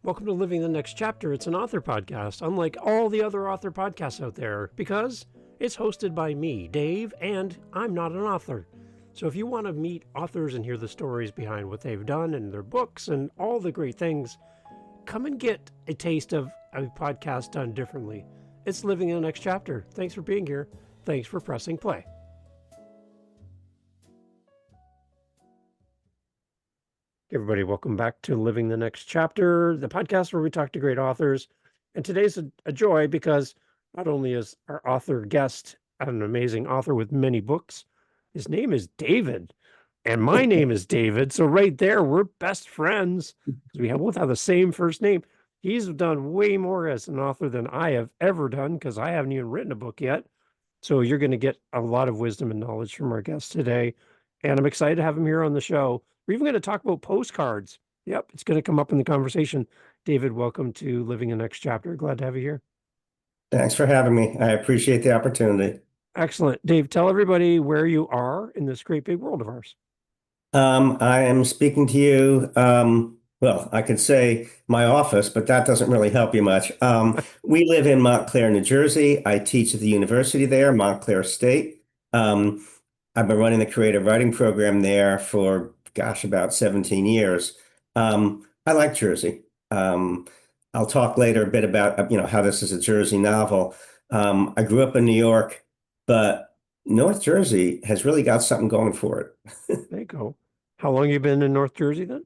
Welcome to Living the Next Chapter. It's an author podcast, unlike all the other author podcasts out there, because it's hosted by me, Dave, and I'm not an author. So if you want to meet authors and hear the stories behind what they've done and their books and all the great things, come and get a taste of a podcast done differently. It's Living in the Next Chapter. Thanks for being here. Thanks for pressing play. Hey everybody, welcome back to Living the Next Chapter, the podcast where we talk to great authors. And today's a joy because not only is our author guest an amazing author with many books, his name is David, and my name is David. So right there, we're best friends because we both have the same first name. He's done way more as an author than I have ever done because I haven't even written a book yet. So you're going to get a lot of wisdom and knowledge from our guest today. And I'm excited to have him here on the show. We're even going to talk about postcards. Yep, it's going to come up in the conversation. David, welcome to Living the Next Chapter. Glad to have you here. Thanks for having me. I appreciate the opportunity. Excellent. Dave, tell everybody where you are in this great big world of ours. I am speaking to you, well, I could say my office, but that doesn't really help you much. We live in Montclair, New Jersey. I teach at the university there, Montclair State. I've been running the creative writing program there for about 17 years. I like Jersey. I'll talk later a bit about, how this is a Jersey novel. I grew up in New York, but North Jersey has really got something going for it. There you go. How long have you been in North Jersey then?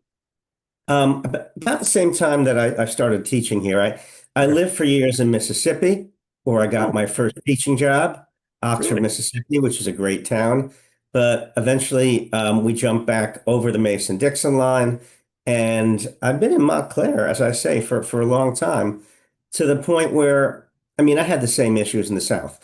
About the same time that I started teaching here. I lived for years in Mississippi, where I got my first teaching job, Oxford, Really? Mississippi, which is a great town. But eventually we jumped back over the Mason-Dixon line. And I've been in Montclair, as I say, for a long time, to the point where, I had the same issues in the South.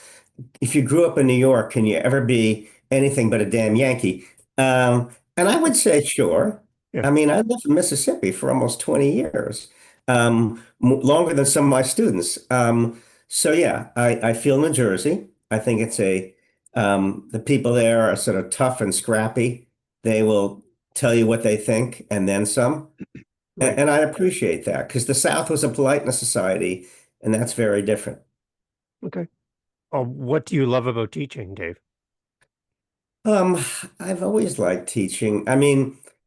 If you grew up in New York, can you ever be anything but a damn Yankee? And I would say, sure. Yeah. I lived in Mississippi for almost 20 years, longer than some of my students. So yeah, I feel New Jersey. I think it's the people there are sort of tough and scrappy. They will tell you what they think and then some. Right. And I appreciate that because the South was a politeness society, and that's very different. Okay. What do you love about teaching, Dave? I've always liked teaching.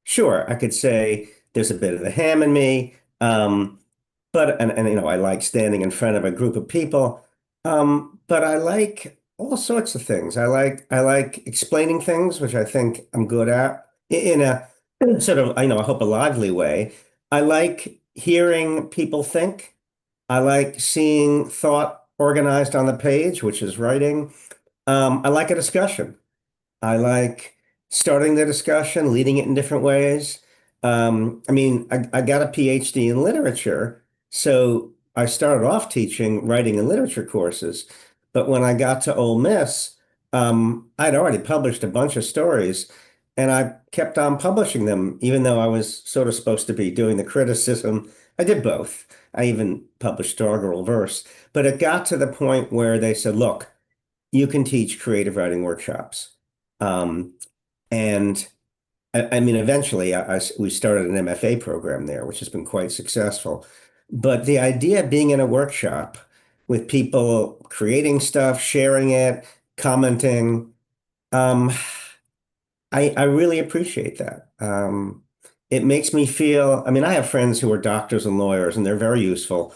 Sure, I could say there's a bit of the ham in me. But I like standing in front of a group of people. But I like all sorts of things. I like explaining things, which I think I'm good at in a sort of, I hope a lively way. I like hearing people think. I like seeing thought organized on the page, which is writing. I like a discussion. I like starting the discussion, leading it in different ways. I got a Ph.D. in literature, so I started off teaching writing and literature courses. But when I got to Ole Miss, I'd already published a bunch of stories, and I kept on publishing them, even though I was sort of supposed to be doing the criticism. I did both. I even published inaugural verse. But it got to the point where they said, look, you can teach creative writing workshops. And eventually we started an M.F.A. program there, which has been quite successful. But the idea of being in a workshop with people creating stuff, sharing it, commenting, I really appreciate that. It makes me feel, I have friends who are doctors and lawyers, and they're very useful,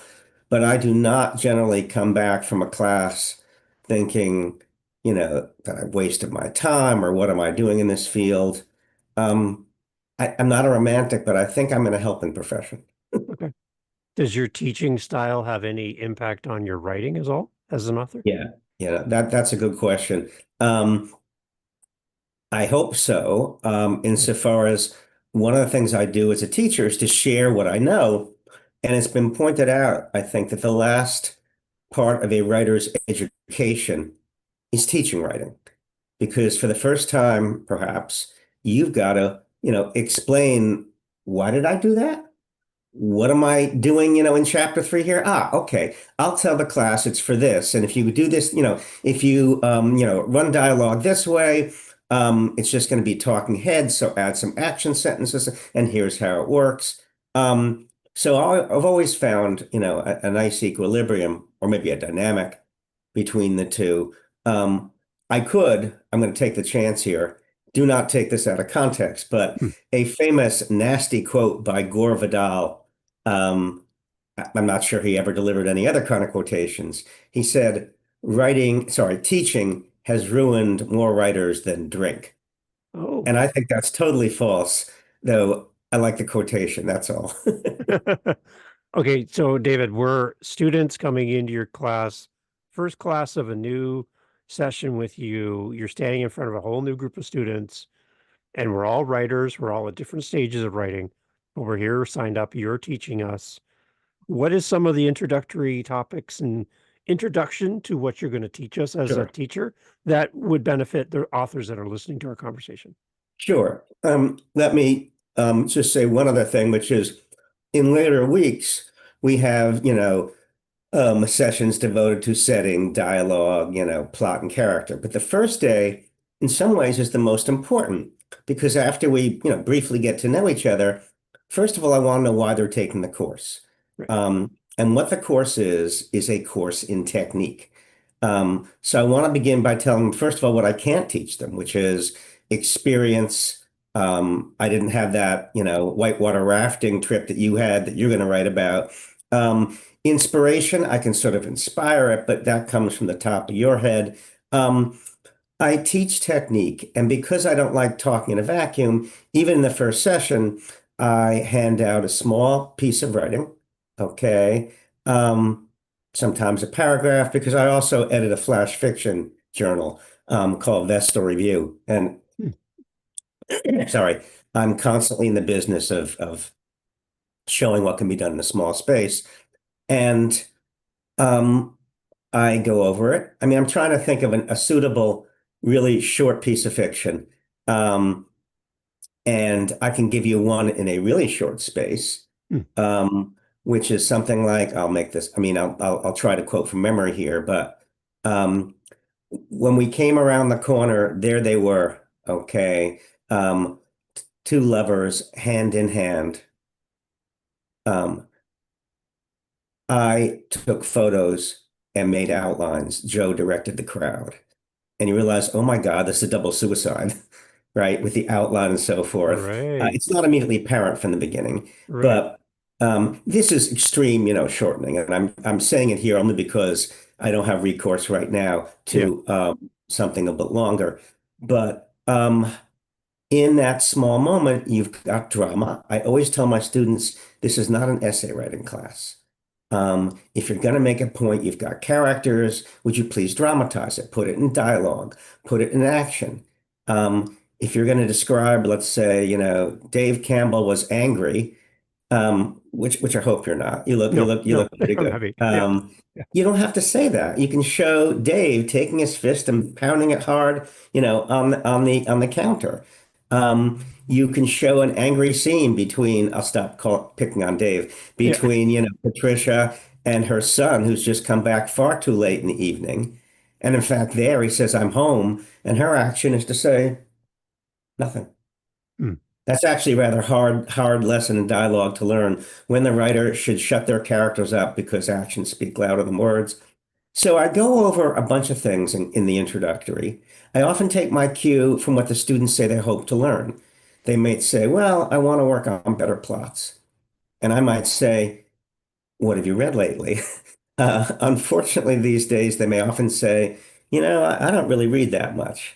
but I do not generally come back from a class thinking, that I've wasted my time or what am I doing in this field. I'm not a romantic, but I think I'm in a helping profession. Okay. Does your teaching style have any impact on your writing as an author? Yeah, that's a good question. I hope so. Insofar as one of the things I do as a teacher is to share what I know. And it's been pointed out, I think, that the last part of a writer's education is teaching writing. Because for the first time, perhaps, you've got to, explain, why did I do that? What am I doing, in chapter 3 here? Okay, I'll tell the class it's for this. And if you do this, if you, run dialogue this way, it's just going to be talking heads. So add some action sentences, and here's how it works. So I've always found, a nice equilibrium or maybe a dynamic between the two. Um, I'm going to take the chance here. Do not take this out of context, but Hmm. a famous nasty quote by Gore Vidal. I'm not sure he ever delivered any other kind of quotations. He said, teaching has ruined more writers than drink. Oh. And I think that's totally false, though I like the quotation, that's all. Okay, so David, we're students coming into your class, first class of a new session with you. You're standing in front of a whole new group of students, and we're all writers. We're all at different stages of writing, but we're here signed up. You're teaching us. What is some of the introductory topics and introduction to what you're going to teach us as a Sure. teacher that would benefit the authors that are listening to our conversation? Sure. Let me just say one other thing, which is in later weeks, we have, sessions devoted to setting, dialogue, plot and character. But the first day, in some ways, is the most important because after we, briefly get to know each other, first of all, I want to know why they're taking the course. Right. And what the course is a course in technique. So I want to begin by telling them, first of all, what I can't teach them, which is experience. I didn't have that, whitewater rafting trip that you had that you're going to write about. Inspiration, I can sort of inspire it, but that comes from the top of your head. I teach technique, and because I don't like talking in a vacuum, even in the first session, I hand out a small piece of writing, okay? Um, Sometimes a paragraph, because I also edit a flash fiction journal called Vestal Review. And Hmm. sorry, I'm constantly in the business of showing what can be done in a small space. And um, I go over it. I mean, I'm trying to think of a suitable, really short piece of fiction. Um, and I can give you one in a really short space, Hmm. which is something like, I'll make this, I mean, I'll try to quote from memory here, but um, when we came around the corner, there they were, okay. Um, Two lovers hand in hand. Um, I took photos and made outlines. Joe directed the crowd. And you realize, oh my God, this is a double suicide, right? With the outline and so forth. Right. It's not immediately apparent from the beginning, Right. but this is extreme, shortening. And I'm saying it here only because I don't have recourse right now Yeah. to something a bit longer. But in that small moment, you've got drama. I always tell my students, this is not an essay writing class. If you're going to make a point, you've got characters. Would you please dramatize it? Put it in dialogue, put it in action. If you're going to describe, let's say, Dave Campbell was angry, which I hope you're not. No, You no, look pretty I'm good. happy. Yeah. Yeah. You don't have to say that. You can show Dave taking his fist and pounding it hard, on the counter. You can show an angry scene between, I'll stop picking on Dave, Yeah. between, Patricia and her son, who's just come back far too late in the evening. And in fact, there he says, I'm home. And her action is to say nothing. Hmm. That's actually a rather hard lesson in dialogue to learn when the writer should shut their characters up because actions speak louder than words. So I go over a bunch of things in the introductory. I often take my cue from what the students say they hope to learn. They might say, well, I want to work on better plots. And I might say, what have you read lately? Unfortunately, these days, they may often say, I don't really read that much.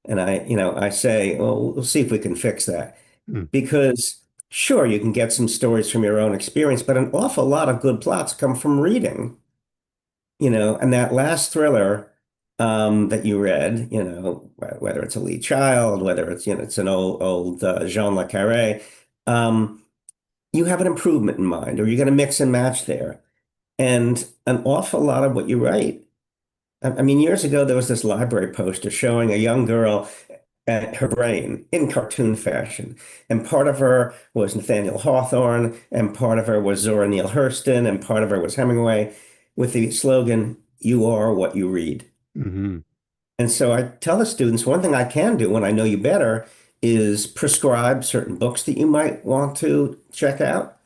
And I say, well, we'll see if we can fix that. Hmm. Because sure, you can get some stories from your own experience, but an awful lot of good plots come from reading. And that last thriller that you read, whether it's a lead child, whether it's an old Jean Le Carré, um, you have an improvement in mind, or you're going to mix and match there. And an awful lot of what you write. I mean, years ago, there was this library poster showing a young girl at her brain in cartoon fashion. And part of her was Nathaniel Hawthorne, and part of her was Zora Neale Hurston, and part of her was Hemingway, with the slogan, "You are what you read." Hmm. And so I tell the students one thing I can do when I know you better is prescribe certain books that you might want to check out.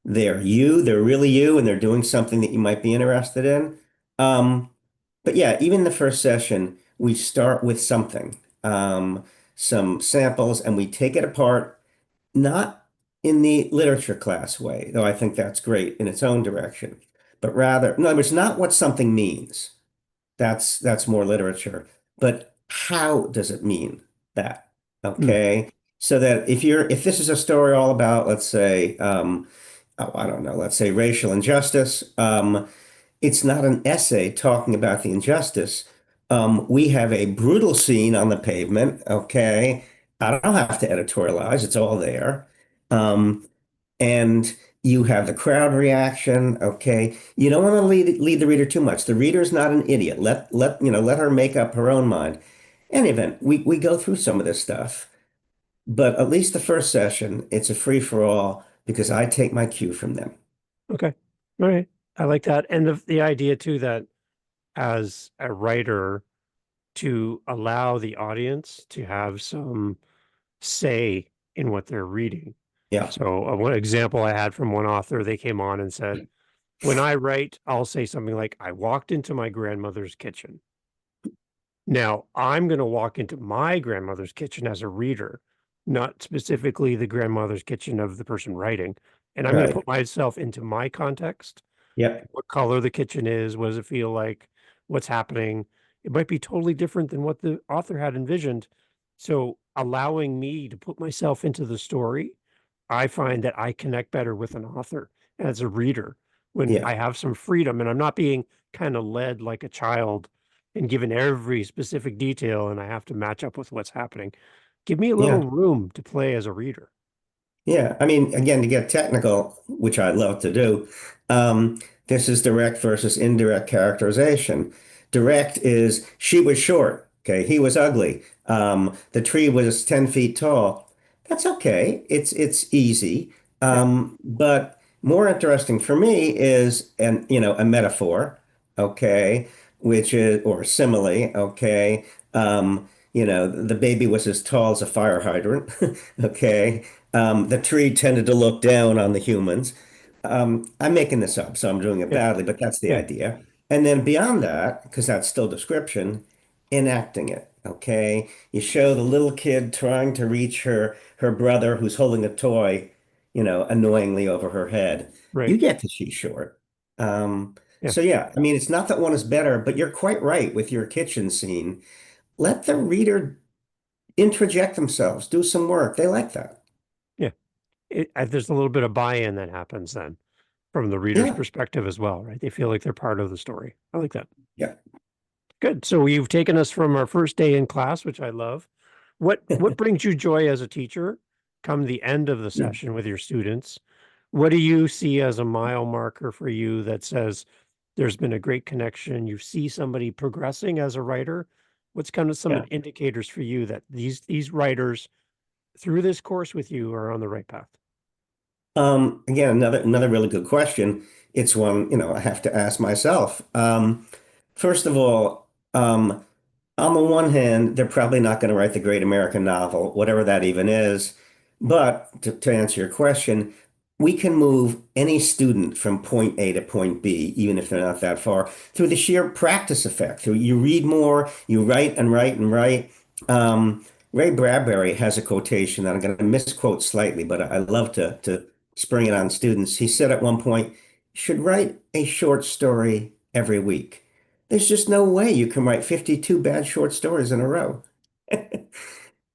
They're you, they're really you, and they're doing something that you might be interested in. Um, but yeah, even the first session, we start with something, some samples, and we take it apart, not in the literature class way, though I think that's great in its own direction, but rather, no, it's not what something means. That's more literature. But how does it mean that? Mm, Okay. So that if this is a story all about, let's say, oh, I don't know, let's say racial injustice, it's not an essay talking about the injustice. We have a brutal scene on the pavement. Okay. I don't have to editorialize, it's all there. Um, and you have the crowd reaction. Okay, you don't want to lead the reader too much. The reader's not an idiot. Let her make up her own mind. Any event, we go through some of this stuff, but at least the first session, it's a free for all because I take my cue from them. okay. All right. I like that. And the idea too that as a writer to allow the audience to have some say in what they're reading. Yeah, So one example I had from one author, they came on and said, when I write, I'll say something like, I walked into my grandmother's kitchen. Now, I'm going to walk into my grandmother's kitchen as a reader, not specifically the grandmother's kitchen of the person writing. And I'm going to right. put myself into my context, Yep. what color the kitchen is, what does it feel like, what's happening. It might be totally different than what the author had envisioned. So allowing me to put myself into the story, I find that I connect better with an author as a reader when Yeah. I have some freedom and I'm not being kind of led like a child and given every specific detail and I have to match up with what's happening. Give me a little Yeah. room to play as a reader. Yeah, I mean, again, to get technical, which I love to do, this is direct versus indirect characterization. Direct is she was short, okay, he was ugly, the tree was 10 feet tall. That's okay. It's easy. Yeah, But more interesting for me is a metaphor, okay, which is or simile, okay. The baby was as tall as a fire hydrant, okay. The tree tended to look down on the humans. I'm making this up, so I'm doing it yeah, badly, but that's the yeah, idea. And then beyond that, because that's still description, enacting it. Okay. You show the little kid trying to reach her brother who's holding a toy, annoyingly over her head. right. You get to she's short. Yeah, So yeah, I mean, it's not that one is better, but you're quite right with your kitchen scene. Let the reader introject themselves, do some work. They like that. yeah. There's a little bit of buy-in that happens then from the reader's Yeah. perspective as well, right? They feel like they're part of the story. I like that. Yeah. Good. So you've taken us from our first day in class, which I love. What brings you joy as a teacher come the end of the session with your students? What do you see as a mile marker for you that says there's been a great connection? You see somebody progressing as a writer. What's kind of some Yeah. indicators for you that these writers through this course with you are on the right path? Again, another really good question. It's one, I have to ask myself. First of all, on the one hand, they're probably not going to write the great American novel, whatever that even is. But to answer your question, we can move any student from point A to point B, even if they're not that far, through the sheer practice effect. Through you read more, you write and write and write. Ray Bradbury has a quotation that I'm going to misquote slightly, but I love to spring it on students. He said at one point, "You should write a short story every week." There's just no way you can write 52 bad short stories in a row.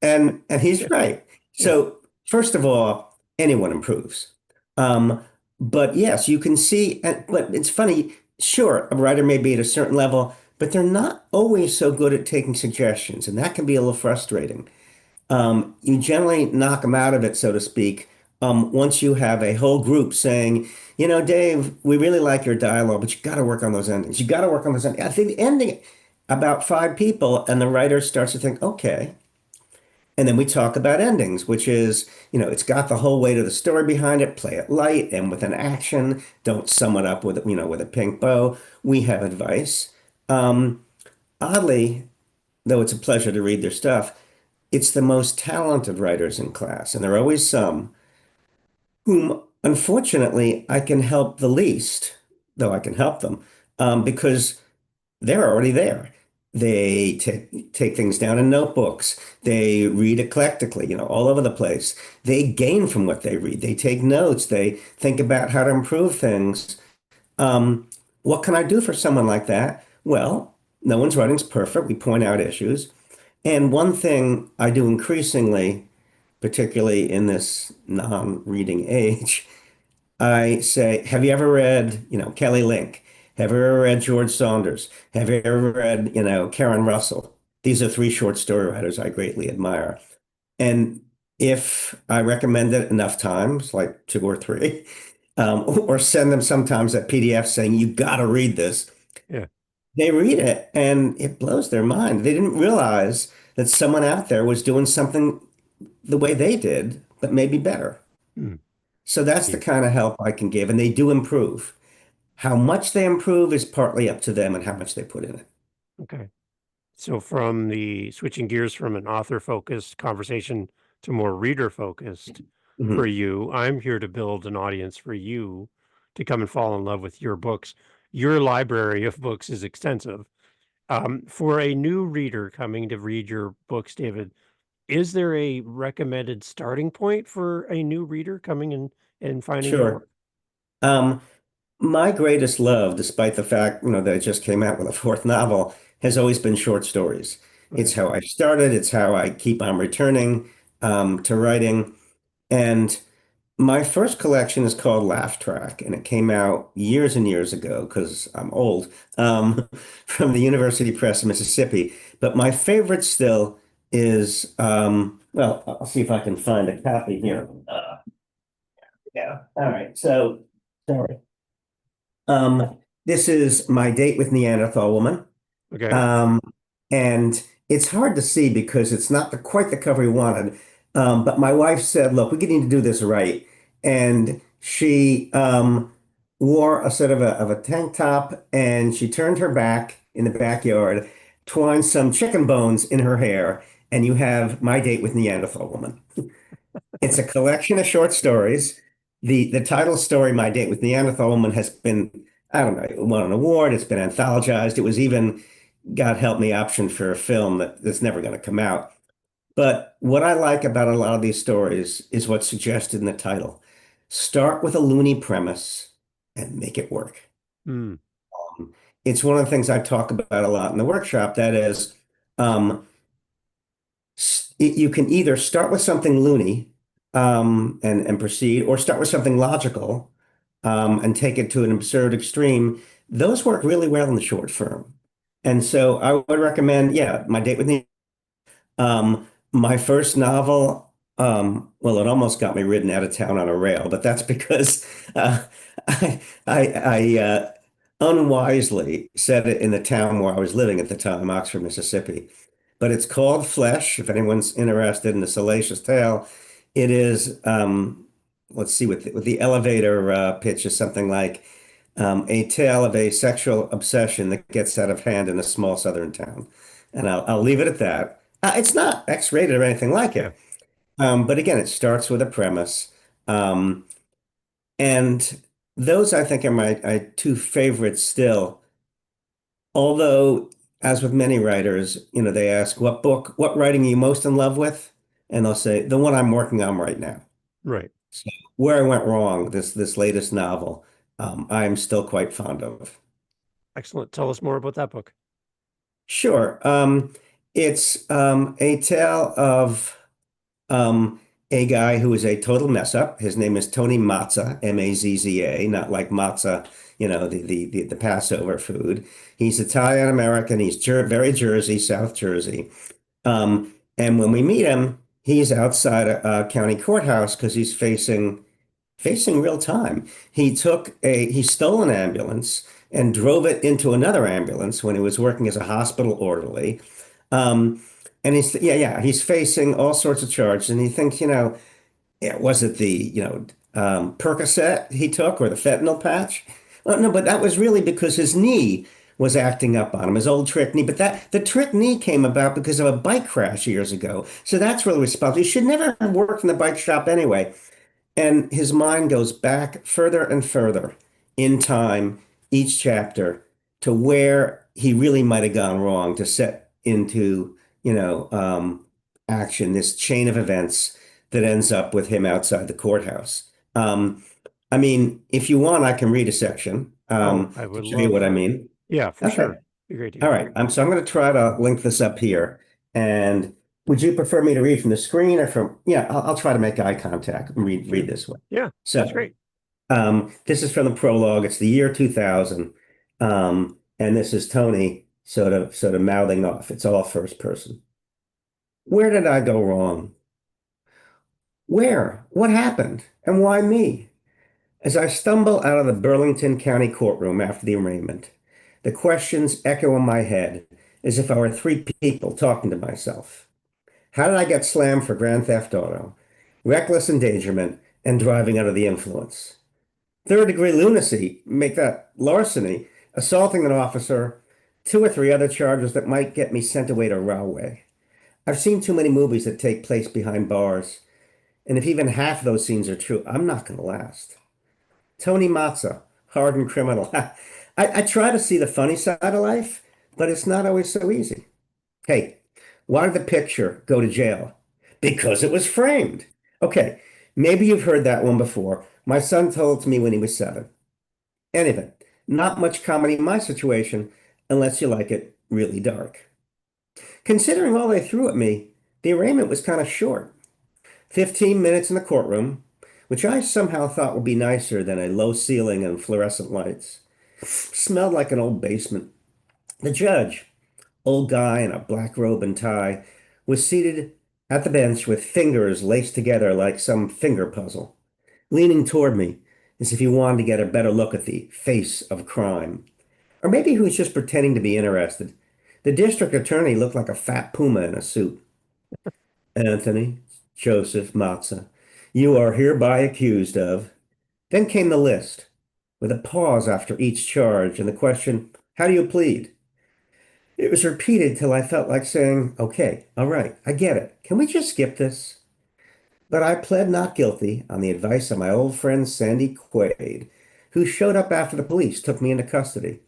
And he's Yeah, right. yeah, So first of all, anyone improves. Um, but yes, you can see, but it's funny, sure, a writer may be at a certain level, but they're not always so good at taking suggestions, and that can be a little frustrating. You generally knock them out of it, so to speak, once you have a whole group saying, Dave, we really like your dialogue, but you got to work on those endings. You got to work on those endings. I think the ending, about five people, and the writer starts to think, okay. And then we talk about endings, which is, it's got the whole weight of the story behind it. Play it light and with an action. Don't sum it up with a pink bow. We have advice. Um, Oddly, though it's a pleasure to read their stuff, it's the most talented writers in class, and there are always some whom unfortunately, I can help the least, though I can help them, because they're already there. They take things down in notebooks. They read eclectically, all over the place. They gain from what they read. They take notes. They think about how to improve things. Um, what can I do for someone like that? Well, no one's writing's perfect. We point out issues. And one thing I do increasingly, particularly in this non-reading age, I say, have you ever read, Kelly Link? Have you ever read George Saunders? Have you ever read, Karen Russell? These are three short story writers I greatly admire. And if I recommend it enough times, like two or three, or send them sometimes a PDF saying, you got to read this, Yeah. they read it and it blows their mind. They didn't realize that someone out there was doing something the way they did, but maybe better. Hmm. So that's the Neat. kind of help I can give, and they do improve. How much they improve is partly up to them and how much they put in it. Okay. So from the switching gears from an author focused conversation to more reader focused for Mhm. you, I'm here to build an audience for you to come and fall in love with your books. Your library of books is extensive. For a new reader coming to read your books, David, is there a recommended starting point for a new reader coming in and finding your Sure. work? Um, my greatest love, despite the fact, that I just came out with a fourth novel, has always been short stories. It's Okay. how I started. It's how I keep on returning to writing. And my first collection is called Laugh Track, and it came out years and years ago because I'm old, from the University Press of Mississippi. But my favorite still is, well, I'll see if I can find a copy here. Yeah. All right. So, sorry. This is My Date with Neanderthal Woman. Okay. Um, and it's hard to see because it's not quite the cover we wanted. But my wife said, look, we need to do this right. And she wore a sort of a tank top and she turned her back in the backyard, twined some chicken bones in her hair, and you have My Date with Neanderthal Woman. It's a collection of short stories. The title story, My Date with Neanderthal Woman, has been, I don't know, it won an award. It's been anthologized. It was even, God help me, optioned for a film that's never going to come out. But what I like about a lot of these stories is what's suggested in the title. Start with a loony premise and make it work. Hmm. It's one of the things I talk about a lot in the workshop. That is, um, you can either start with something loony and proceed, or start with something logical and take it to an absurd extreme. Those work really well in the short form. And so I would recommend, yeah, My Date with Me. My first novel, well, it almost got me ridden out of town on a rail, but that's because I unwisely said it in the town where I was living at the time, Oxford, Mississippi. But it's called Flesh, if anyone's interested in the salacious tale. It is, let's see, with the elevator pitch is something like a tale of a sexual obsession that gets out of hand in a small southern town. And I'll leave it at that. It's not X-rated or anything like Yeah. it. But again, it starts with a premise. Um, and those, I think, are my two favorites still. Although, as with many writers, they ask, what writing are you most in love with? And they'll say, the one I'm working on right now. Right. So where I went wrong, this latest novel, I'm still quite fond of. Excellent. Tell us more about that book. Sure. It's a tale of a guy who is a total mess up. His name is Tony Mazza, M-A-Z-Z-A, not like matzah, the Passover food. He's Italian American. He's very Jersey, South Jersey. And when we meet him, he's outside a county courthouse because he's facing real time. He stole an ambulance and drove it into another ambulance when he was working as a hospital orderly. Um, and he's facing all sorts of charges. And he thinks, yeah, was it the, Percocet he took or the fentanyl patch? Oh, no, but that was really because his knee was acting up on him, his old trick knee. But the trick knee came about because of a bike crash years ago. So that's really responsible. He should never have worked in the bike shop anyway. And his mind goes back further and further in time, each chapter, to where he really might have gone wrong to set into, action this chain of events that ends up with him outside the courthouse. I mean, if you want, I can read a section Oh, I to would show you what love, I mean. yeah, for Okay. sure. Be great to All hear. right. So I'm going to try to link this up here. And would you prefer me to read from the screen or from, yeah, I'll try to make eye contact and read Sure. this way. Yeah, that's So great. this is from the prologue. It's the year 2000. And this is Tony sort of mouthing off. It's all first person. Where did I go wrong? Where? What happened? And why me? As I stumble out of the Burlington County courtroom after the arraignment, the questions echo in my head as if I were three people talking to myself. How did I get slammed for grand theft auto, reckless endangerment, and driving under the influence? Third degree lunacy, make that larceny, assaulting an officer, two or three other charges that might get me sent away to Rahway. I've seen too many movies that take place behind bars, and if even half of those scenes are true, I'm not going to last. Tony Mazza, hardened criminal. I try to see the funny side of life, but it's not always so easy. Hey, why did the picture go to jail? Because it was framed. Okay, maybe you've heard that one before. My son told it to me when he was 7. Anyway, not much comedy in my situation, unless you like it really dark. Considering all they threw at me, the arraignment was kind of short. 15 minutes in the courtroom, which I somehow thought would be nicer than a low ceiling and fluorescent lights. Smelled like an old basement. The judge, old guy in a black robe and tie, was seated at the bench with fingers laced together like some finger puzzle, leaning toward me as if he wanted to get a better look at the face of crime. Or maybe he was just pretending to be interested. The district attorney looked like a fat puma in a suit. Anthony Joseph Matza, you are hereby accused of. Then came the list, with a pause after each charge and the question, how do you plead? It was repeated till I felt like saying, okay, all right, I get it. Can we just skip this? But I pled not guilty on the advice of my old friend Sandy Quaid, who showed up after the police took me into custody.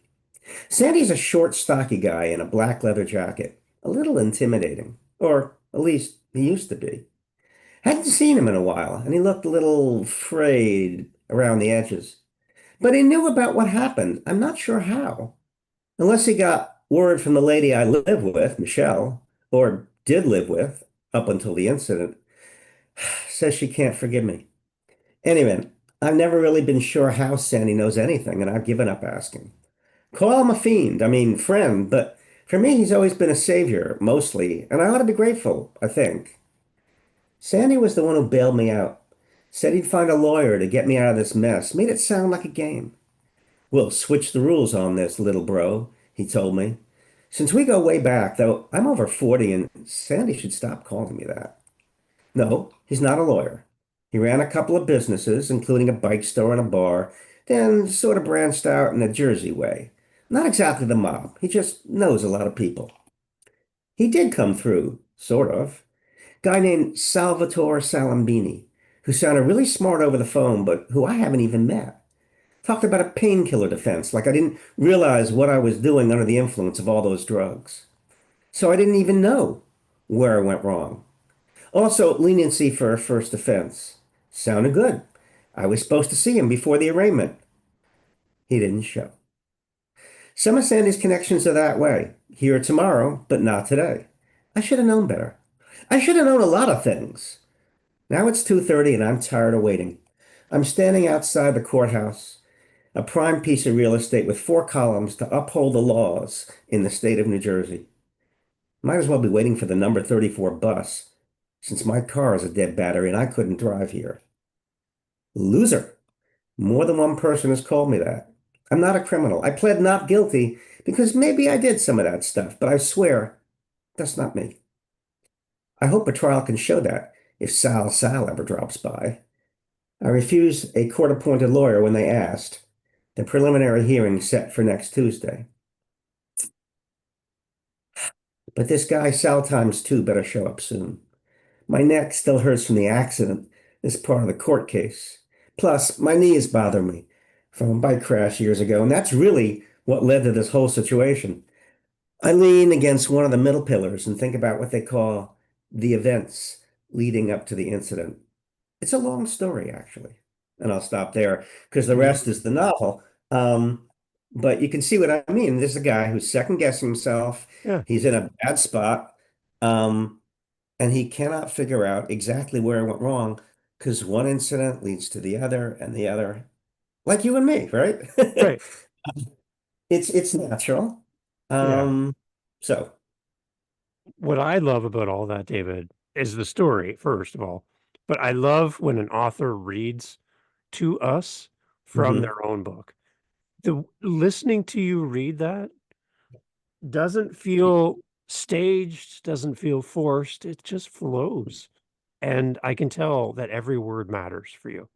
Sandy's a short, stocky guy in a black leather jacket, a little intimidating, or at least he used to be. Hadn't seen him in a while, and he looked a little frayed around the edges. But he knew about what happened. I'm not sure how. Unless he got word from the lady I live with, Michelle, or did live with up until the incident, says she can't forgive me. Anyway, I've never really been sure how Sandy knows anything, and I've given up asking. Call him a fiend, I mean, friend, but for me, he's always been a savior, mostly, and I ought to be grateful, I think. Sandy was the one who bailed me out, said he'd find a lawyer to get me out of this mess, made it sound like a game. We'll switch the rules on this, little bro, he told me. Since we go way back, though, I'm over 40 and Sandy should stop calling me that. No, he's not a lawyer. He ran a couple of businesses, including a bike store and a bar, then sort of branched out in a Jersey way. Not exactly the mob. He just knows a lot of people. He did come through, sort of. Guy named Salvatore Salambini, who sounded really smart over the phone, but who I haven't even met. Talked about a painkiller defense, like I didn't realize what I was doing under the influence of all those drugs. So I didn't even know where I went wrong. Also, leniency for a first offense. Sounded good. I was supposed to see him before the arraignment. He didn't show. Some of Sandy's connections are that way. Here tomorrow, but not today. I should have known better. I should have known a lot of things. Now it's 2:30 and I'm tired of waiting. I'm standing outside the courthouse, a prime piece of real estate with 4 columns to uphold the laws in the state of New Jersey. Might as well be waiting for the number 34 bus, since my car is a dead battery and I couldn't drive here. Loser. More than one person has called me that. I'm not a criminal. I pled not guilty because maybe I did some of that stuff, but I swear that's not me. I hope a trial can show that if Sal ever drops by. I refused a court-appointed lawyer when they asked. The preliminary hearing set for next Tuesday. But this guy, Sal times 2, better show up soon. My neck still hurts from the accident, is part of the court case. Plus, my knees bother me from a bike crash years ago, and that's really what led to this whole situation. I lean against one of the middle pillars and think about what they call the events leading up to the incident. It's a long story, actually, and I'll stop there because the rest Mhm. is the novel. Um, but you can see what I mean. This is a guy who's second guessing himself. Yeah, He's in a bad spot, um, and he cannot figure out exactly where it went wrong because one incident leads to the other, and the other, like you and me, right? right. It's natural. Yeah. Um, so. What I love about all that, David, is the story, first of all. But I love when an author reads to us from Mhm. their own book. The listening to you read that doesn't feel staged, doesn't feel forced. It just flows. And I can tell that every word matters for you.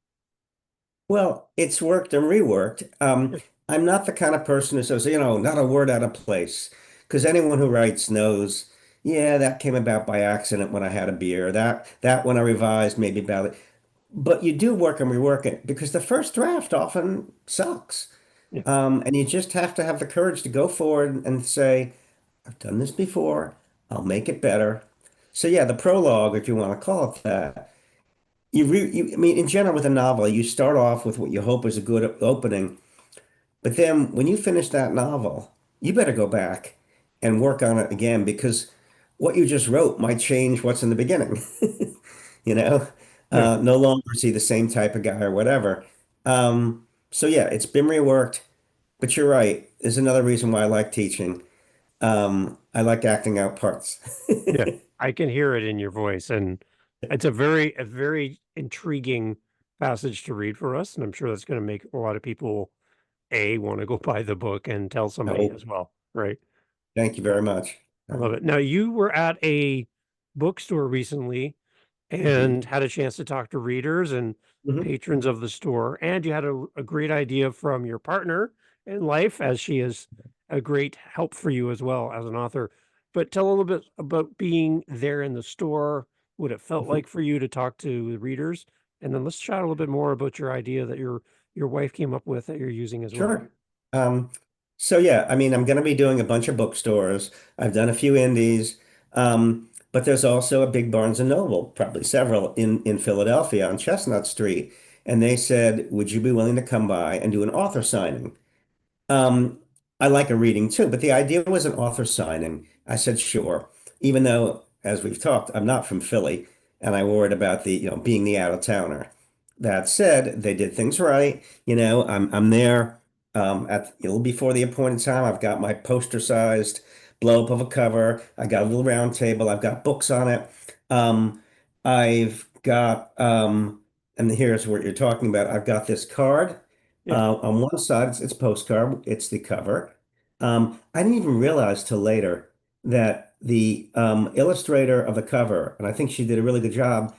Well, it's worked and reworked. Yeah. I'm not the kind of person who says, not a word out of place. Because anyone who writes knows, yeah, that came about by accident when I had a beer. That when I revised maybe badly. But you do work and rework it because the first draft often sucks. Yeah. And you just have to have the courage to go forward and say, I've done this before. I'll make it better. So yeah, the prologue, if you want to call it that, I mean, in general, with a novel, you start off with what you hope is a good opening, but then when you finish that novel, you better go back and work on it again because what you just wrote might change what's in the beginning. You know, Yeah. no longer see the same type of guy or whatever. So yeah, it's been reworked, but you're right. There's another reason why I like teaching. I like acting out parts. Yeah. I can hear it in your voice. And it's a very intriguing passage to read for us. And I'm sure that's going to make a lot of people want to go buy the book and tell somebody Oh, as well. Right. thank you very much. I love it. Now, you were at a bookstore recently Mhm. and had a chance to talk to readers and Mhm. patrons of the store, and you had a great idea from your partner in life, as she is a great help for you as well as an author. But tell a little bit about being there in the store, what it felt Mhm. like for you to talk to the readers, and then let's chat a little bit more about your idea that your wife came up with that you're using as well. Sure. Um, so yeah, I mean, I'm going to be doing a bunch of bookstores. I've done a few indies, but there's also a big Barnes and Noble, probably several in Philadelphia on Chestnut Street. And they said, would you be willing to come by and do an author signing? Um, I like a reading too, but the idea was an author signing. I said, sure. Even though, as we've talked, I'm not from Philly and I worried about being the out-of-towner. That said, they did things right. I'm there at a little before the appointed time. I've got my poster-sized blow up of a cover. I got a little round table. I've got books on it. I've got and here's what you're talking about. I've got this card. Yeah. On one side, it's postcard, it's the cover. I didn't even realize till later that the illustrator of the cover, and I think she did a really good job,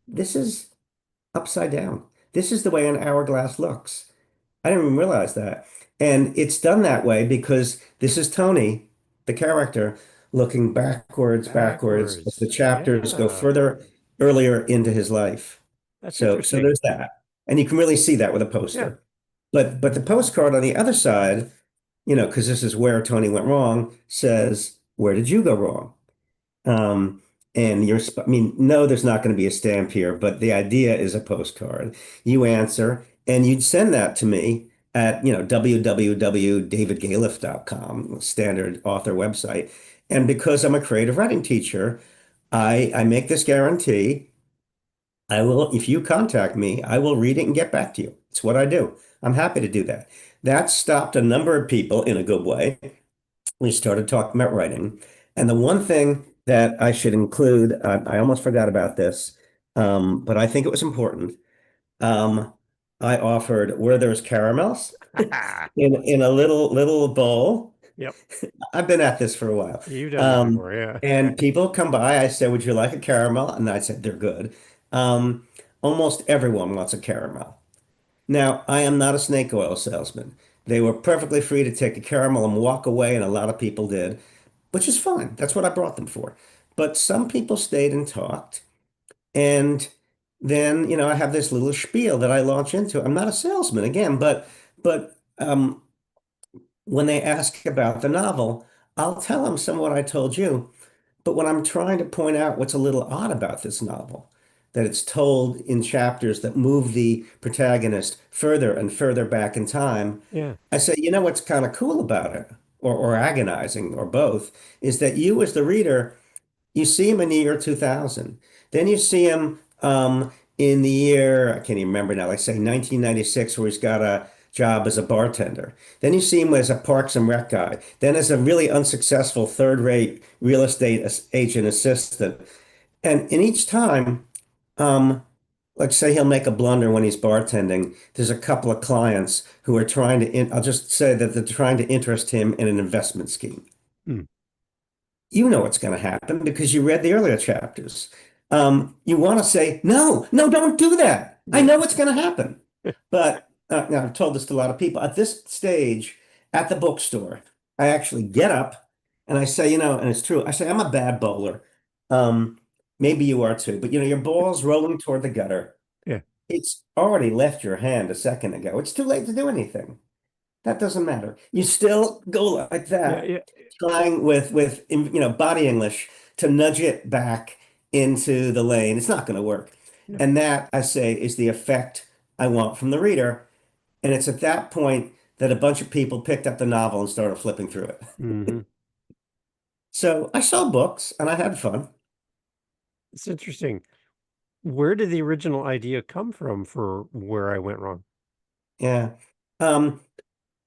this is upside down. This is the way an hourglass looks. I didn't even realize that. And it's done that way because this is Tony, the character, looking backwards as the Backwards. chapters go Yeah. further earlier into his life. That's So interesting. there's that. And you can really see that with a Yeah. poster. But the postcard on the other side, because this is where Tony went wrong, says, "Where did you go wrong?" Um, I mean, no, there's not going to be a stamp here, but the idea is a postcard. You answer, and you'd send that to me at, www.davidgalef.com, standard author website. And because I'm a creative writing teacher, I make this guarantee. I will, if you contact me, I will read it and get back to you. It's what I do. I'm happy to do that. That stopped a number of people in a good way. We started talking about writing. And the one thing that I should include, I almost forgot about this, but I think it was important. Um, I offered where there's caramels in a little bowl. Yep. I've been at this for a while. You've done this Um, before. Yeah. and people come by. I said, "Would you like a caramel?" And I said, "They're good." Um, Almost everyone wants a caramel. Now, I am not a snake oil salesman. They were perfectly free to take a caramel and walk away, and a lot of people did, which is fine. That's what I brought them for. But some people stayed and talked. And then, I have this little spiel that I launch into. I'm not a salesman again, but when they ask about the novel, I'll tell them some of what I told you. But when I'm trying to point out what's a little odd about this novel, that it's told in chapters that move the protagonist further and further back in time, Yeah. I say, what's kind of cool about it, or agonizing, or both, is that you as the reader, you see him in the year 2000. Then you see him in the year, I can't even remember now, like say 1996, where he's got a job as a bartender. Then you see him as a Parks and Rec guy. Then as a really unsuccessful third-rate real estate agent assistant. And in each time, um, like say he'll make a blunder when he's bartending. There's a couple of clients who are trying to, I'll just say that they're trying to interest him in an investment scheme. Hmm. You know what's going to happen because you read the earlier chapters. You want to say, no, no, don't do that. I Yeah. know what's going to happen. But now I've told this to a lot of people. At this stage, at the bookstore, I actually get up and I say, and it's true. I say, I'm a bad bowler. Um, Maybe you are too, but your ball's rolling toward the gutter. Yeah. It's already left your hand a second ago. It's too late to do anything. That doesn't matter. You still go like Yeah. that, Yeah. trying with body English to nudge it back into the lane. It's not going to work. Yeah. And that, I say, is the effect I want from the reader. And it's at that point that a bunch of people picked up the novel and started flipping through it. Hmm. So I sold books and I had fun. It's interesting. Where did the original idea come from for Where I Went Wrong? Yeah. Um,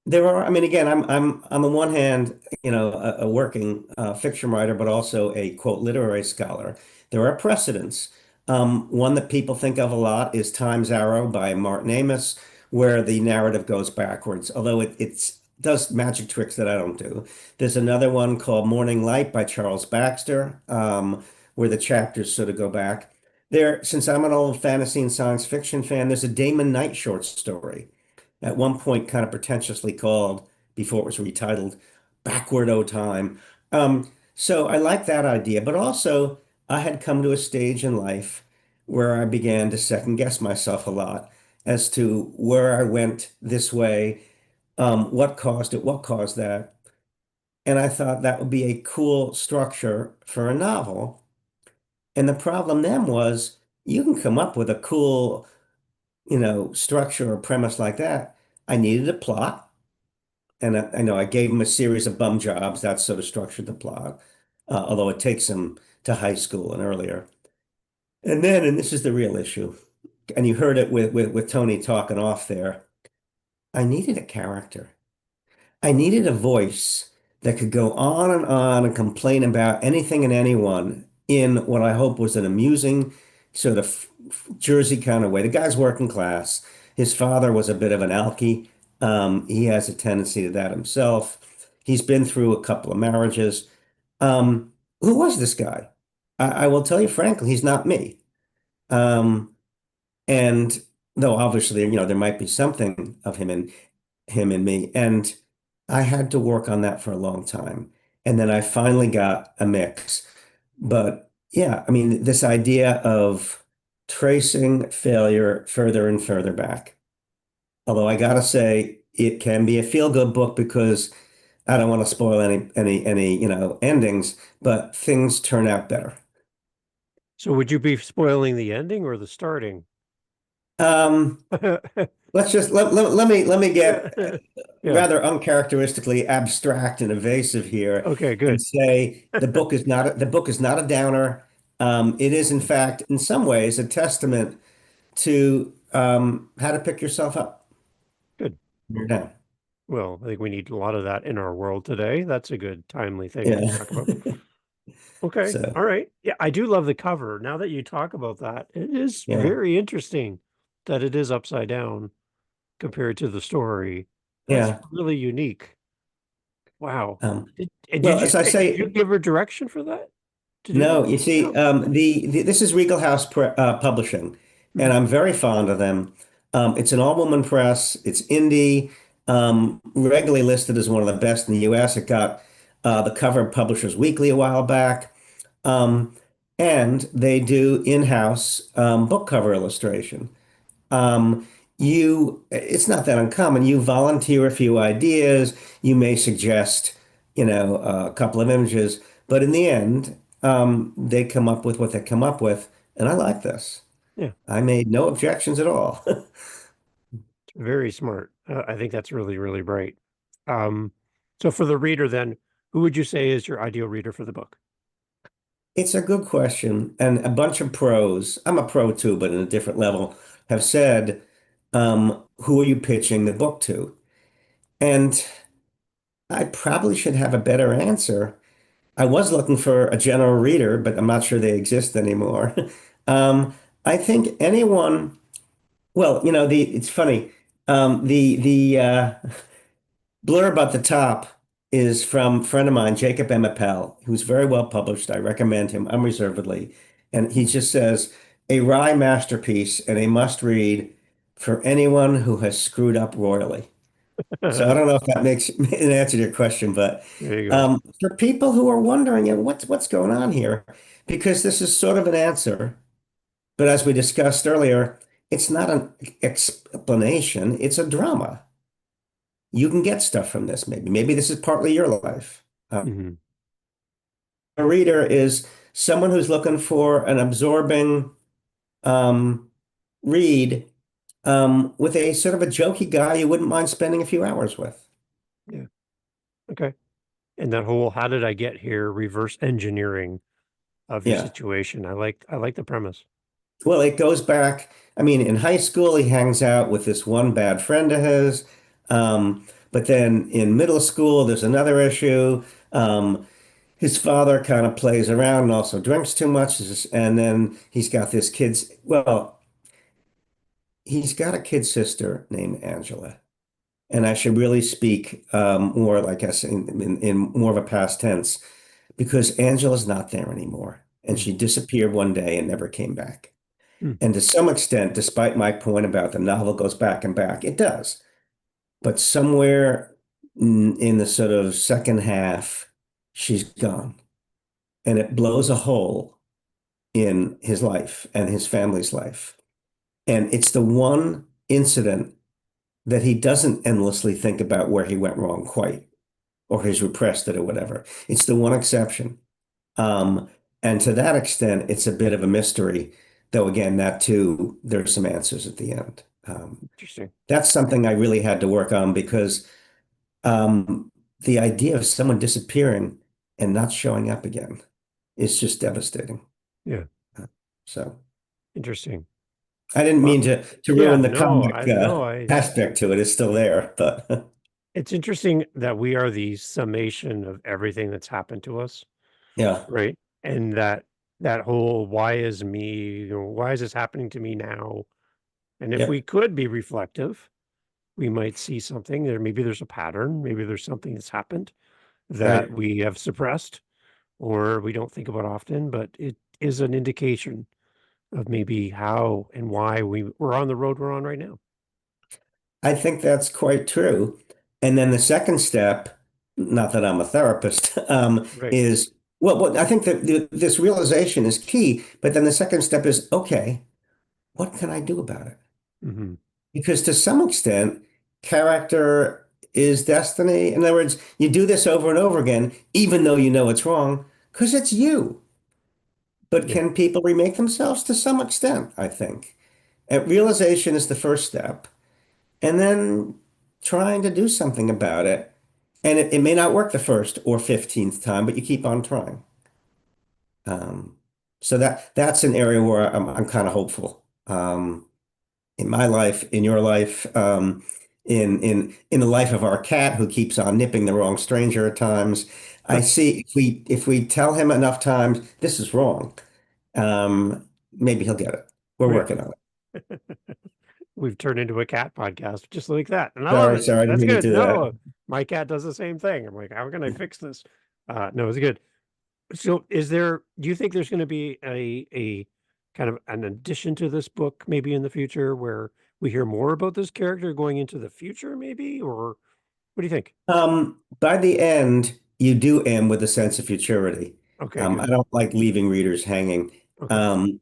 There are, I mean, again, I'm on one hand, a working fiction writer, but also a quote literary scholar. There are precedents. One that people think of a lot is Time's Arrow by Martin Amis, where the narrative goes backwards, although it's does magic tricks that I don't do. There's another one called Morning Light by Charles Baxter, where the chapters sort of go back. Since I'm an old fantasy and science fiction fan, there's a Damon Knight short story at one point kind of pretentiously called, before it was retitled, Backward O Time. So I like that idea, but also I had come to a stage in life where I began to second guess myself a lot as to where I went this way, what caused it, what caused that. And I thought that would be a cool structure for a novel. And the problem then was you can come up with a cool, structure or premise like that. I needed a plot. And I know I gave him a series of bum jobs. That sort of structured the plot, although it takes him to high school and earlier. And then, and this is the real issue, and you heard it with Tony talking off there. I needed a character. I needed a voice that could go on and complain about anything and anyone in what I hope was an amusing sort of Jersey kind of way. The guy's working class. His father was a bit of an alkie. He has a tendency to that himself. He's been through a couple of marriages. Who was this guy? I will tell you frankly, he's not me. Um, and though obviously, there might be something of him and me. And I had to work on that for a long time. And then I finally got a mix. But yeah, I mean, this idea of tracing failure further and further back. Although I gotta say, it can be a feel-good book because I don't want to spoil any, endings, but things turn out better. So would you be spoiling the ending or the starting? Um, let's just let me get Yeah. rather uncharacteristically abstract and evasive here Okay, and good. say the book is not a downer. It is in fact in some ways a testament to how to pick yourself up Good. when you're down. Well, I think we need a lot of that in our world today. That's a good timely thing to Yeah. talk about. Okay. So All right. Yeah, I do love the cover. Now that you talk about that, it is yeah, very interesting that it is upside down compared to the story. That's yeah. really unique. Wow. Um, And well, did you as I say, did you say, give her direction for that to do no, that? you see, No. this is Regal House Publishing, and Mhm. I'm very fond of them. It's an all-woman press. It's indie, regularly listed as one of the best in the U.S. It got the cover of Publishers Weekly a while back. Um, and they do in-house book cover illustration. Um, it's not that uncommon. You volunteer a few ideas. You may suggest, a couple of images, but in the end, they come up with what they come up with, and I like this. Yeah, I made no objections at all. very smart. I think that's really, really bright. Um, so for the reader, then, who would you say is your ideal reader for the book? It's a good question, and a bunch of pros, I'm a pro too, but in a different level, have said, who are you pitching the book to? And I probably should have a better answer. I was looking for a general reader, but I'm not sure they exist anymore. Um, I think anyone, well, it's funny. The blurb at the top is from a friend of mine, Jacob M.F.A, who's very well published. I recommend him unreservedly. And he just says, a wry masterpiece and a must read for anyone who has screwed up royally. So I There don't know if that makes an answer to your question, but you go. for people who are wondering, what's going on here, because this is sort of an answer, but as we discussed earlier, it's not an explanation, it's a drama. You can get stuff from this, maybe. Maybe this is partly your life. Hmm. A reader is someone who's looking for an absorbing um, read with a sort of a jokey guy you wouldn't mind spending a few hours with. Yeah. Okay. And that whole "how did I get here" reverse engineering of your Yeah. situation. I like the premise. Well, it goes back. I mean, in high school, he hangs out with this one bad friend of his. But then in middle school, there's another issue. His father kind of plays around and also drinks too much. And then he's got this he's got a kid sister named Angela. And I should really speak more, like I say, in more of a past tense, because Angela's not there anymore. And Mm. she disappeared one day and never came back. Mm. And to some extent, despite my point about the novel goes back and back, it does. But somewhere in the sort of second half, she's gone. And it blows a hole in his life and his family's life. And it's the one incident that he doesn't endlessly think about where he went wrong quite, or he's repressed it or whatever. It's the one exception. Um, and to that extent, it's a bit of a mystery, though again, that too, there's some answers at the end. Interesting. That's something I really had to work on because the idea of someone disappearing and not showing up again is just devastating. Yeah. Uh, So Interesting. I didn't Well, mean to yeah, ruin the no, comic I no, I aspect to it. It's still there, but it's interesting that we are the summation of everything that's happened to us, yeah, right? And that whole why is me, why is this happening to me now? And if we yep, could be reflective, we might see something there. Maybe there's a pattern, maybe there's something that's happened that right. we have suppressed or we don't think about often, but it is an indication of maybe how and why we're on the road we're on right now. I think that's quite true. And then the second step, not that I'm a therapist, Right. is well, I think that this realization is key. But then the second step is, okay, what can I do about it? Hmm. Because to some extent, character is destiny. In other words, you do this over and over again, even though you know it's wrong, because it's you. But Yeah. can people remake themselves to some extent, I think. And realization is the first step. And then trying to do something about it. And it may not work the first or 15th time, but you keep on trying. Um, so that's an area where I'm kind of hopeful. In my life, in your life, in the life of our cat who keeps on nipping the wrong stranger at times. I see if we tell him enough times this is wrong, maybe he'll get it. We're Yeah. working on it. We've turned into a cat podcast just like that. And I love Sorry, it. sorry, I didn't That's mean to good. do that. No, my cat does the same thing. I'm like, how can I fix this? No, it's good. So do you think there's going to be a kind of an addition to this book maybe in the future where we hear more about this character going into the future maybe? Or what do you think? By the end, you do end with a sense of futurity. Okay, I good. don't like leaving readers hanging. Okay. Um,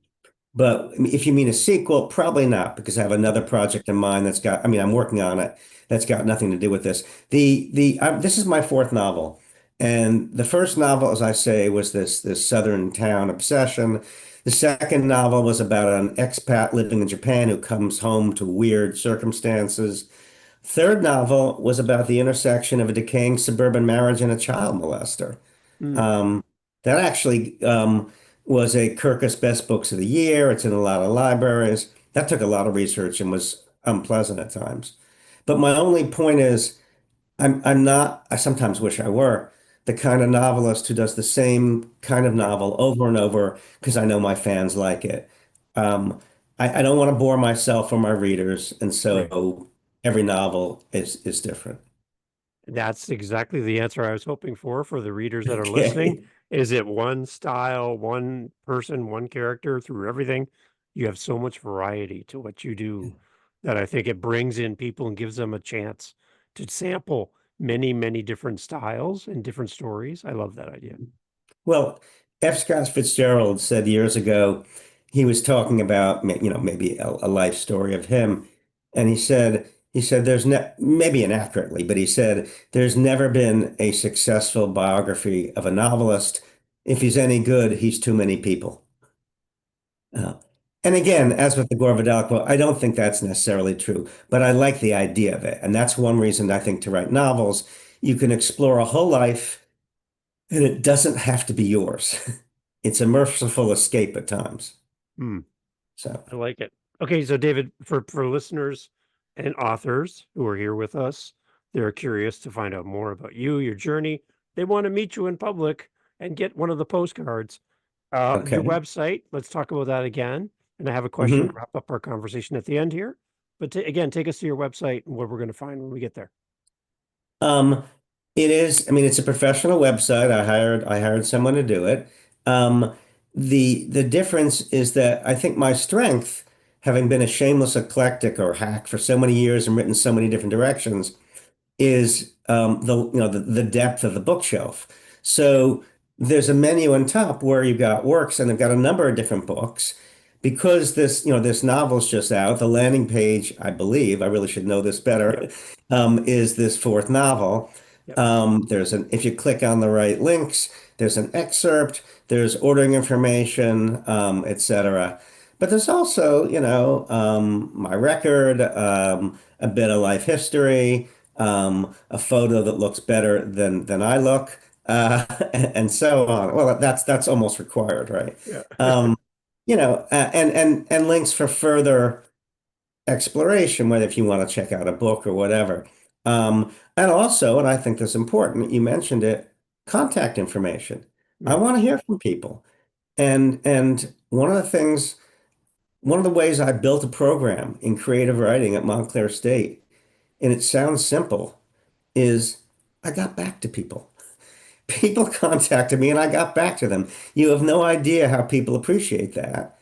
but if you mean a sequel, probably not, because I have another project in mind that's got, I mean, I'm working on it. That's got nothing to do with this. This is my fourth novel. And the first novel, as I say, was this Southern town obsession. The second novel was about an expat living in Japan who comes home to weird circumstances. Third novel was about the intersection of a decaying suburban marriage and a child molester. Hmm. Um, that actually was a Kirkus Best Books of the Year. It's in a lot of libraries. That took a lot of research and was unpleasant at times. But my only point is, I'm not, I sometimes wish I were, the kind of novelist who does the same kind of Right. novel over and over because I know my fans like it. I don't want to bore myself or my readers, and Right. so every novel is different. That's exactly the answer I was hoping for the readers that are listening. Okay. Is it one style, one person, one character through everything? You have so much variety to what you do that I think it brings in people and gives them a chance to sample many, many different styles and different stories. I love that idea. Well, F. Scott Fitzgerald said years ago, he was talking about, maybe a life story of him. And he said, there's ne maybe inaccurately, but he said, there's never been a successful biography of a novelist. If he's any good, he's too many people. Uh, and again, True. as with the Gore Vidal quote, I don't think that's necessarily true, but I like the idea of it. And that's one reason I think to write novels, you can explore a whole life and it doesn't have to be yours. It's a merciful escape at times. Hmm. So, I like it. Okay, so David, for listeners and authors who are here with us, they're curious to find out more about you, your journey. They want to meet you in public and get one of the postcards. Your okay. website, let's talk about that again. And I have a question to hmm wrap up our conversation at the end here. But again, take us to your website and what we're going to find when we get there. Um, it is, I mean, it's a professional website. I hired someone to do it. Um, the difference is that I think my strength, having been a shameless eclectic or hack for so many years and written so many different directions, is the depth of the bookshelf. So there's a menu on top where you've got works and they've got a number of different books. Because this novel's just out, the landing page, I believe, I really should know this Yep. better, is this fourth novel. Yep. If you click on the right links, there's an excerpt, there's ordering information, etc. But there's also, my record, a bit of life history, a photo that looks better than I look, and so on. Well, that's almost required, right? Yeah. And links for further exploration, whether if you want to check out a book or whatever. And also, and I think that's important, you mentioned it, contact information. I Yeah. want to hear from people. And one of the ways I built a program in creative writing at Montclair State, and it sounds simple, is I got back to people. People contacted me and I got back to them. You have no idea how people appreciate that.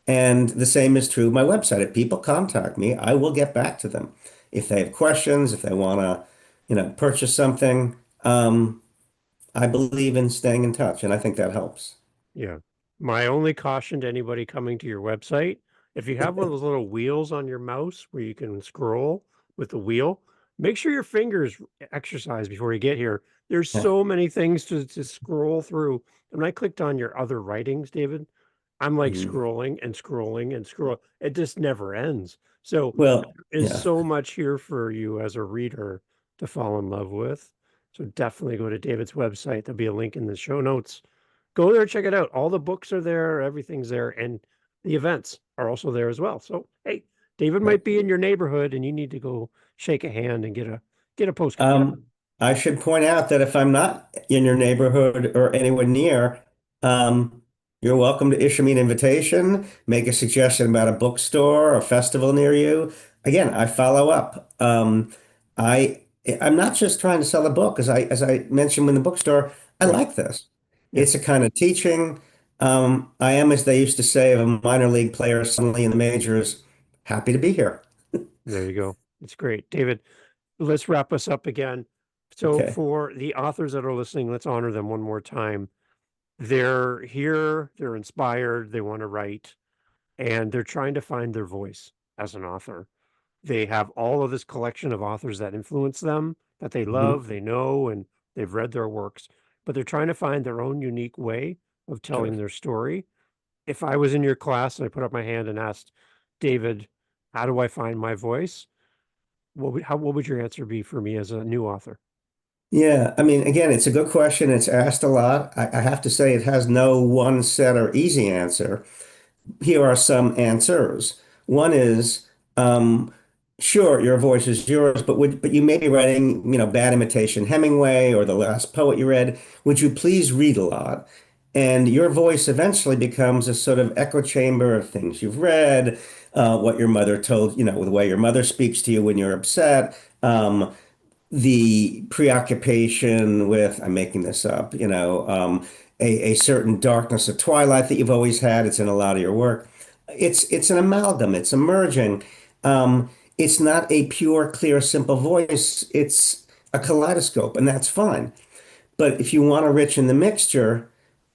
And the same is true of my website. If people contact me, I will get back to them. If they have questions, if they want to, purchase something, I believe in staying in touch, and I think that helps. Yeah. My only caution to anybody coming to your website, if you have one of those little wheels on your mouse where you can scroll with the wheel, make sure your fingers exercise before you get here. There's so many things to scroll through. And when I clicked on your other writings, David, I'm like Mhm. scrolling and scrolling and scroll. It just never ends. So Well, there is yeah. so much here for you as a reader to fall in love with. So definitely go to David's website. There'll be a link in the show notes. Go there, check it out. All the books are there, everything's there, and the events are also there as well. So, hey, David Right. might be in your neighborhood and you need to go shake a hand and get a postcard. I should point out that if I'm not in your neighborhood or anywhere near, um, you're welcome to issue me an invitation, make a suggestion about a bookstore or festival near you. Again, I follow up. I I'm not just trying to sell a book, as I mentioned in the bookstore. I Right. like this. Yeah. It's a kind of teaching. I am, as they used to say, of a minor league player suddenly in the majors. Happy to be here. There you go. It's great. David, let's wrap us up again. So Okay. for the authors that are listening, let's honor them one more time. They're here, they're inspired, they want to write, and they're trying to find their voice as an author. They have all of this collection of authors that influence them, that they Mhm. love, they know, and they've read their works, but they're trying to find their own unique way of Sure. telling their story. If I was in your class and I put up my hand and asked David, how do I find my voice? What would your answer be for me as a new author? Yeah, I mean, again, it's a good question. It's asked a lot. I have to say it has no one set or easy answer. Here are some answers. One is, um, sure, your voice is yours, but you may be writing, bad imitation Hemingway or the last poet you read. Would you please read a lot? And your voice eventually becomes a sort of echo chamber of things you've read, what your mother told, the way your mother speaks to you when you're upset, the preoccupation with, I'm making this up, a certain darkness of twilight that you've always had. It's in a lot of your work. It's an amalgam. It's emerging. It's not a pure, clear, simple voice. It's a kaleidoscope, and that's fine. But if you want to richen the mixture,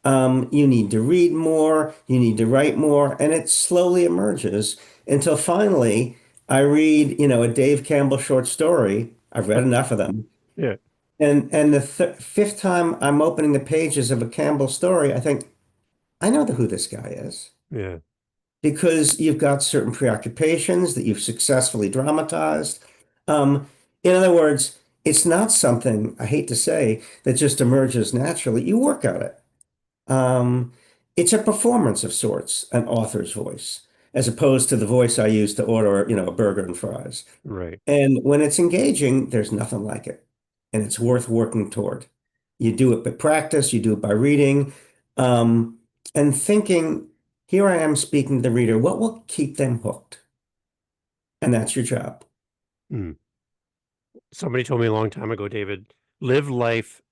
you need to read more, you need to write more, and it slowly emerges until finally I read, a Dave Campbell short story. I've read enough of them. Yeah, And the th fifth time I'm opening the pages of a Campbell story, I think, I know who this guy is. yeah, Because you've got certain preoccupations that you've successfully dramatized. Um, in other words, it's not something, I hate to say, that just emerges naturally. You work at it. Um, it's a performance of sorts, an author's voice, as opposed to the voice I use to order, a burger and fries. right. And when it's engaging, there's nothing like it. And it's worth working toward. You do it by practice, you do it by reading, um, and thinking, here I am speaking to the reader, what will keep them hooked? And that's your job. Mm. Somebody told me a long time ago, David, live life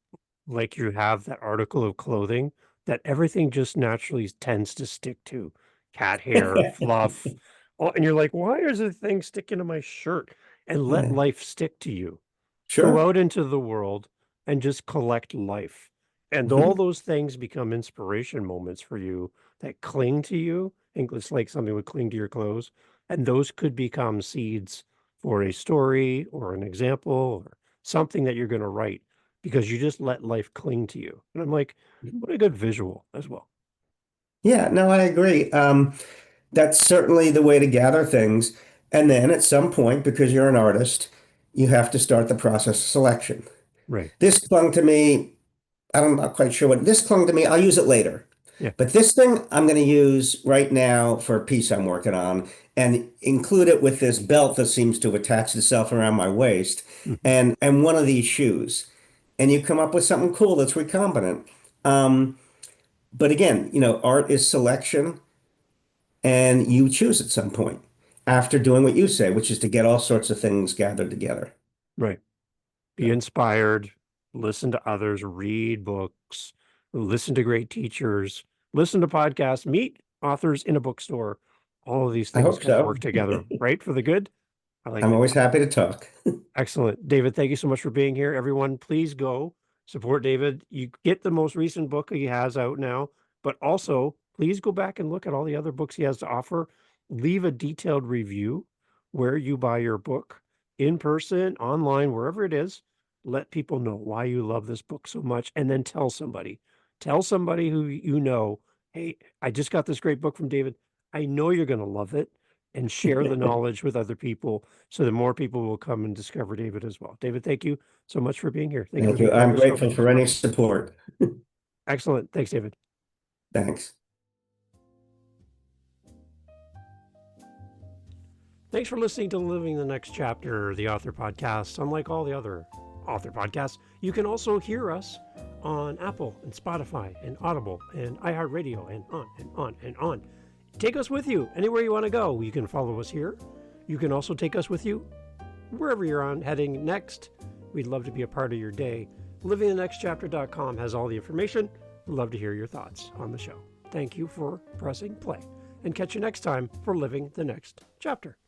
like you have that article of clothing that everything just naturally tends to stick to. Cat hair, fluff. Oh, and you're like, why is the thing sticking to my shirt? And let Yeah, life stick to you. Go sure. out into the world and just collect life. And all Mhm. those things become inspiration moments for you that cling to you. And it's like something would cling to your clothes. And those could become seeds for a story or an example or something that you're going to write because you just let life cling to you. And I'm like, what a good visual as well. Yeah, no, I agree. That's certainly the way to gather things. And then at some point, because you're an artist, you have to start the process of selection. Right. This clung to me. I'm not quite sure what this clung to me. I'll use it later. Yeah. But this thing I'm going to use right now for a piece I'm working on and include it with this belt that seems to have attached itself around my waist Mhm. and one of these shoes. And you come up with something cool that's recombinant. But again, art is selection and you choose at some point after doing what you say, which is to get all sorts of things gathered together. Right. Be So inspired, listen to others, read books, listen to great teachers, listen to podcasts, meet authors in a bookstore. All of these I things hope kind of so. work together, right? For the good. I like I'm it. always happy to talk. Excellent. David, thank you so much for being here. Everyone, please go support David. You get the most recent book he has out now, but also please go back and look at all the other books he has to offer. Leave a detailed review where you buy your book in person, online, wherever it is. Let people know why you love this book so much, and then tell somebody. Tell somebody who you know, hey, I just got this great book from David. I know you're going to love it, and share the knowledge with other people so that more people will come and discover David as well. David, thank you so much for being here. Thank you for Thank being you. part of I'm the show. grateful for any support. Excellent. Thanks, David. Thanks. Thanks for listening to Living the Next Chapter, the author podcast. Unlike all the other author podcasts, you can also hear us on Apple and Spotify and Audible and iHeartRadio and on and on and on. Take us with you anywhere you want to go. You can follow us here. You can also take us with you wherever you're on heading next. We'd love to be a part of your day. LivingTheNextChapter.com has all the information. We'd love to hear your thoughts on the show. Thank you for pressing play, and catch you next time for Living the Next Chapter.